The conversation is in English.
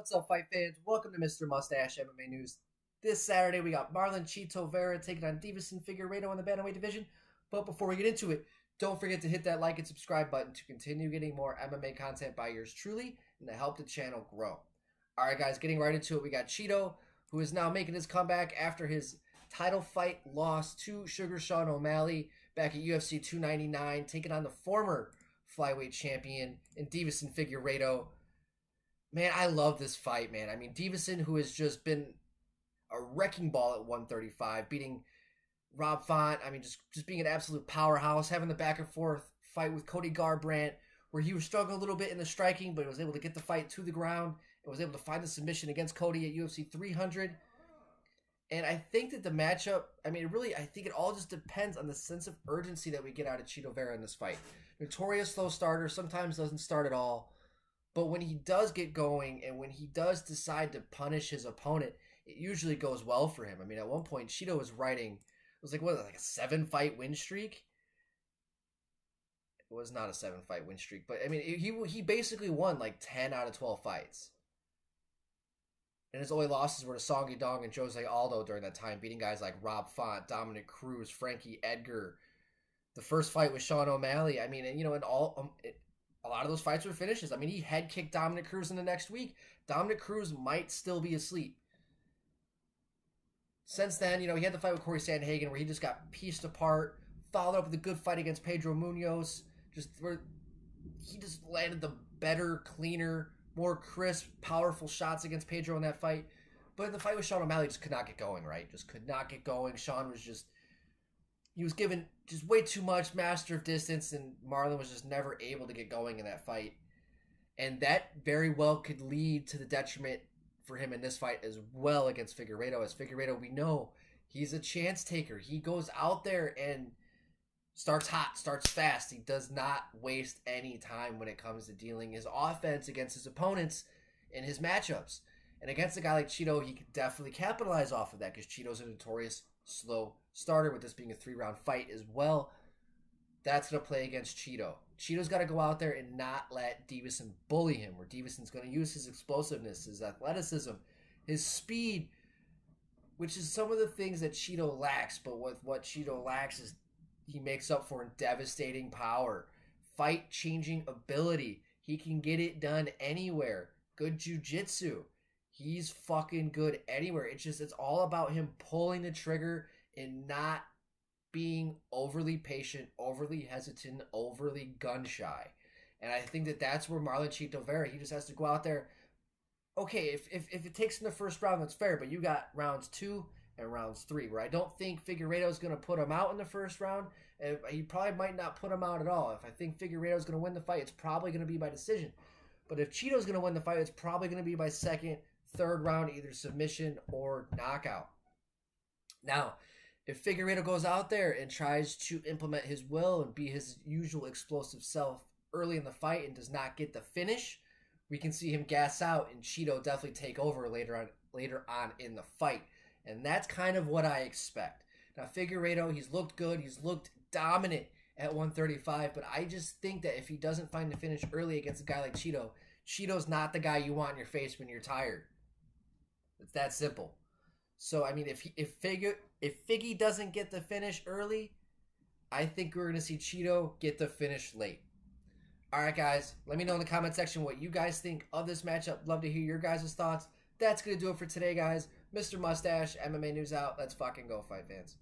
What's up, fight fans? Welcome to Mr. Mustache MMA News. This Saturday, we got Marlon, Chito, Vera taking on Deiveson, Figueiredo in the bantamweight division. But before we get into it, don't forget to hit that like and subscribe button to continue getting more MMA content by yours truly and to help the channel grow. All right, guys, getting right into it, we got Chito, who is now making his comeback after his title fight loss to Sugar Sean O'Malley back at UFC 299, taking on the former flyweight champion in Deiveson Figueiredo. Man, I love this fight, man. I mean, Deiveson, who has just been a wrecking ball at 135, beating Rob Font. I mean, just being an absolute powerhouse, having the back and forth fight with Cody Garbrandt, where he was struggling a little bit in the striking, but was able to get the fight to the ground and was able to find the submission against Cody at UFC 300. And I think that the matchup, I think it all just depends on the sense of urgency that we get out of Chito Vera in this fight. Notorious slow starter, sometimes doesn't start at all. But when he does get going and when he does decide to punish his opponent, it usually goes well for him. I mean, at one point, Chito was riding, it was like, what, like a 7-fight win streak? It was not a 7-fight win streak, but I mean, he basically won like 10 out of 12 fights. And his only losses were to Song Yadong and Jose Aldo during that time, beating guys like Rob Font, Dominic Cruz, Frankie Edgar. The first fight with Sean O'Malley. I mean, and you know, a lot of those fights were finishes. I mean, he head kicked Dominic Cruz in the next week. Dominic Cruz might still be asleep. Since then, you know, he had the fight with Corey Sandhagen where he just got pieced apart, followed up with a good fight against Pedro Munoz, where he just landed the better, cleaner, more crisp, powerful shots against Pedro in that fight. But in the fight with Sean O'Malley, just could not get going, right? Just could not get going. Sean was just, he was given just way too much master of distance, and Marlon was just never able to get going in that fight. And that very well could lead to the detriment for him in this fight as well against Figueiredo. As Figueiredo, we know he's a chance taker. He goes out there and starts hot, starts fast. He does not waste any time when it comes to dealing his offense against his opponents in his matchups. And against a guy like Chito, he could definitely capitalize off of that because Chito's a notorious slow starter, with this being a 3-round fight as well. That's going to play against Chito. Chito's got to go out there and not let Deiveson bully him, where Deiveson's going to use his explosiveness, his athleticism, his speed, which is some of the things that Chito lacks. But what Chito lacks is he makes up for in devastating power, fight-changing ability. He can get it done anywhere. Good jiu-jitsu. He's fucking good anywhere. It's all about him pulling the trigger and not being overly patient, overly hesitant, overly gun-shy. And I think that that's where Marlon Chito Vera, he just has to go out there. Okay, if it takes in the first round, that's fair, but you got rounds 2 and rounds 3, where I don't think Figueiredo's going to put him out in the first round. And he probably might not put him out at all. If I think Figueiredo's going to win the fight, it's probably going to be by decision. But if Chito's going to win the fight, it's probably going to be by second, third round, either submission or knockout. Now, if Figueiredo goes out there and tries to implement his will and be his usual explosive self early in the fight and does not get the finish, we can see him gas out and Chito definitely take over later on in the fight. And that's kind of what I expect. Now, Figueiredo, he's looked good. He's looked dominant at 135, but I just think that if he doesn't find the finish early against a guy like Chito, Chito's not the guy you want in your face when you're tired. It's that simple. So, I mean, if Figgy doesn't get the finish early, I think we're going to see Chito get the finish late. All right, guys, let me know in the comment section what you guys think of this matchup. Love to hear your guys' thoughts. That's going to do it for today, guys. Mr. Mustache, MMA News out. Let's fucking go, fight fans.